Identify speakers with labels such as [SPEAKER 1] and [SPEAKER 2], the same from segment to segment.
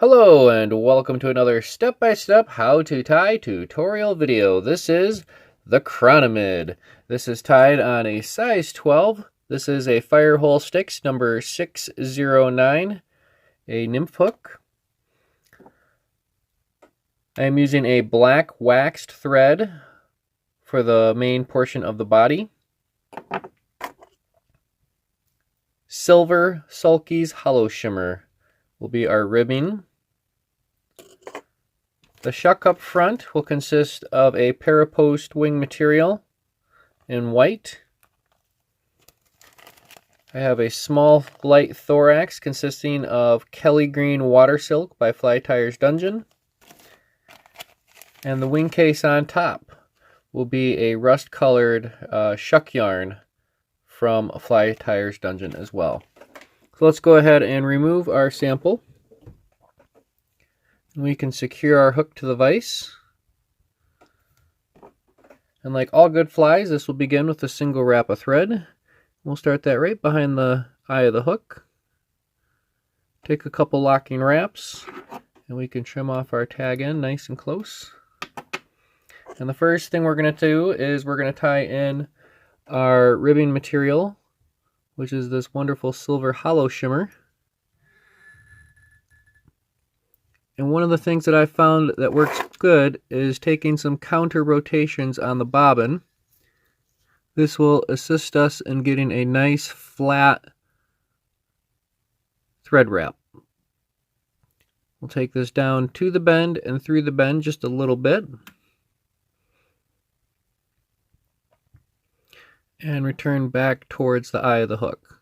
[SPEAKER 1] Hello and welcome to another step-by-step how to tie tutorial video. This is the Chrionomid. This is tied on a size 12. This is a Firehole Sticks number 609, a nymph hook. I am using a black waxed thread for the main portion of the body. Silver Sulky's Hollowshimmer will be our ribbing. The shuck up front will consist of a parapost wing material in white. I have a small light thorax consisting of Kelly Green Water Silk by Fly Tires Dungeon. And the wing case on top will be a rust colored shuck yarn from Fly Tires Dungeon as well. So let's go ahead and remove our sample. We can secure our hook to the vise. And like all good flies, this will begin with a single wrap of thread. We'll start that right behind the eye of the hook. Take a couple locking wraps, and we can trim off our tag end nice and close. And the first thing we're going to do is we're going to tie in our ribbing material, which is this wonderful silver Hollowshimmer. And one of the things that I found that works good is taking some counter rotations on the bobbin. This will assist us in getting a nice flat thread wrap. We'll take this down to the bend and through the bend just a little bit. And return back towards the eye of the hook,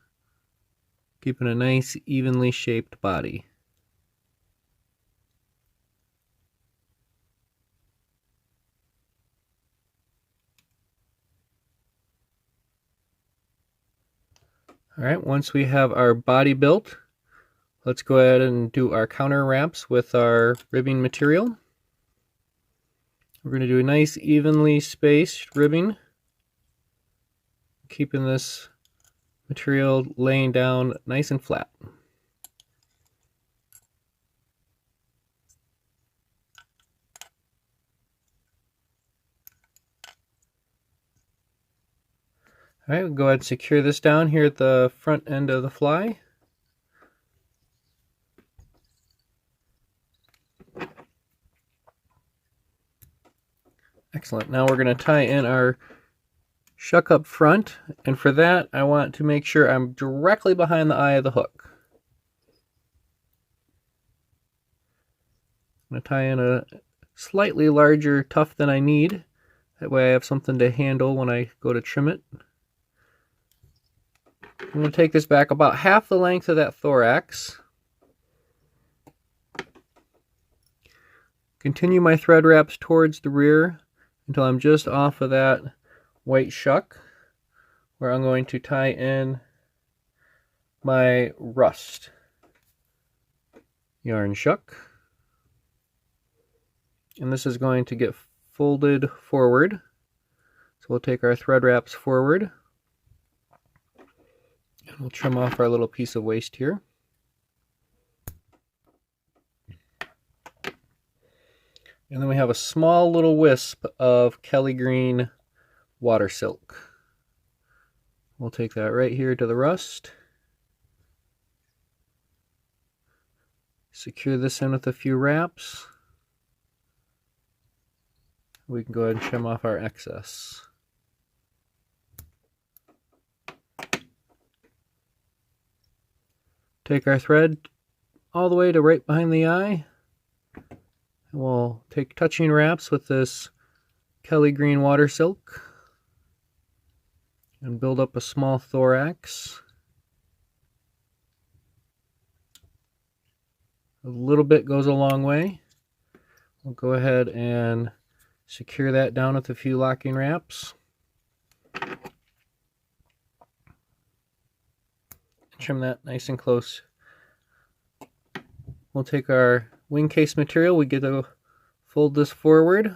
[SPEAKER 1] keeping a nice evenly shaped body. Alright, once we have our body built, let's go ahead and do our counter wraps with our ribbing material. We're going to do a nice evenly spaced ribbing, keeping this material laying down nice and flat. Alright, we'll go ahead and secure this down here at the front end of the fly. Excellent. Now we're going to tie in our shuck up front, and for that I want to make sure I'm directly behind the eye of the hook. I'm going to tie in a slightly larger tuft than I need. That way I have something to handle when I go to trim it. I'm going to take this back about half the length of that thorax. Continue my thread wraps towards the rear until I'm just off of that white shuck, where I'm going to tie in my rust yarn shuck. And this is going to get folded forward. So we'll take our thread wraps forward. And we'll trim off our little piece of waste here. And then we have a small little wisp of Kelly Green Water Silk. We'll take that right here to the rust. Secure this in with a few wraps. We can go ahead and trim off our excess. Take our thread all the way to right behind the eye. And we'll take touching wraps with this Kelly Green Water Silk and build up a small thorax. A little bit goes a long way. We'll go ahead and secure that down with a few locking wraps. Trim that nice and close. We'll take our wing case material. We get to fold this forward.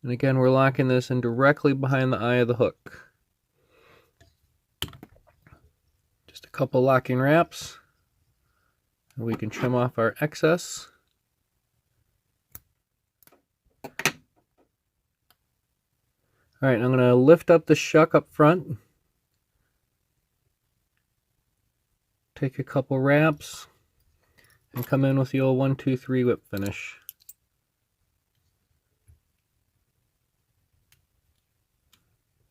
[SPEAKER 1] And again, we're locking this in directly behind the eye of the hook. Just a couple locking wraps. And we can trim off our excess. Alright, I'm going to lift up the shuck up front. Take a couple wraps and come in with the old 1, 2, 3 whip finish.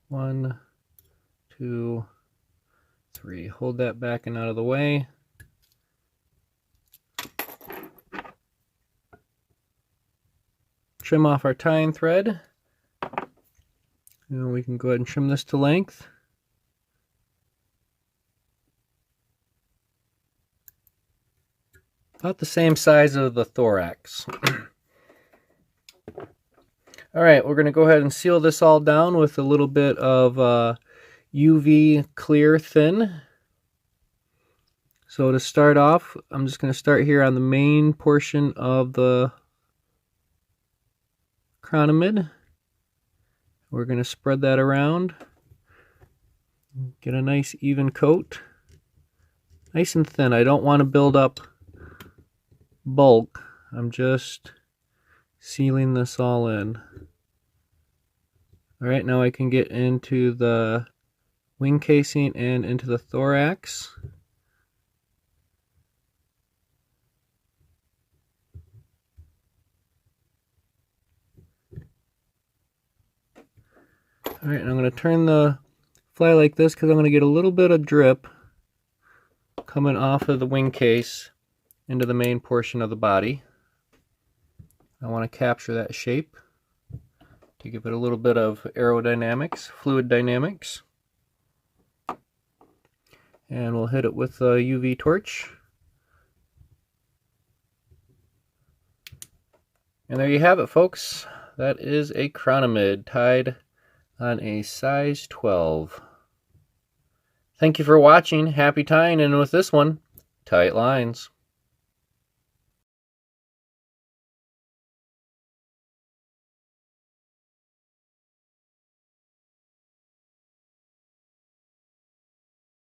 [SPEAKER 1] One, two, three. Hold that back and out of the way. Trim off our tying thread. And we can go ahead and trim this to length. About the same size of the thorax. Alright, we're going to go ahead and seal this all down with a little bit of UV clear thin. So to start off, I'm just going to start here on the main portion of the Chrionomid. We're going to spread that around. Get a nice even coat. Nice and thin. I don't want to build up bulk. I'm just sealing this all in. Alright, now I can get into the wing casing and into the thorax. Alright, and I'm going to turn the fly like this because I'm going to get a little bit of drip coming off of the wing case into the main portion of the body. I want to capture that shape to give it a little bit of aerodynamics, fluid dynamics. And we'll hit it with a UV torch. And there you have it, folks. That is a Chrionomid tied on a size 12. Thank you for watching. Happy tying, and with this one, tight lines.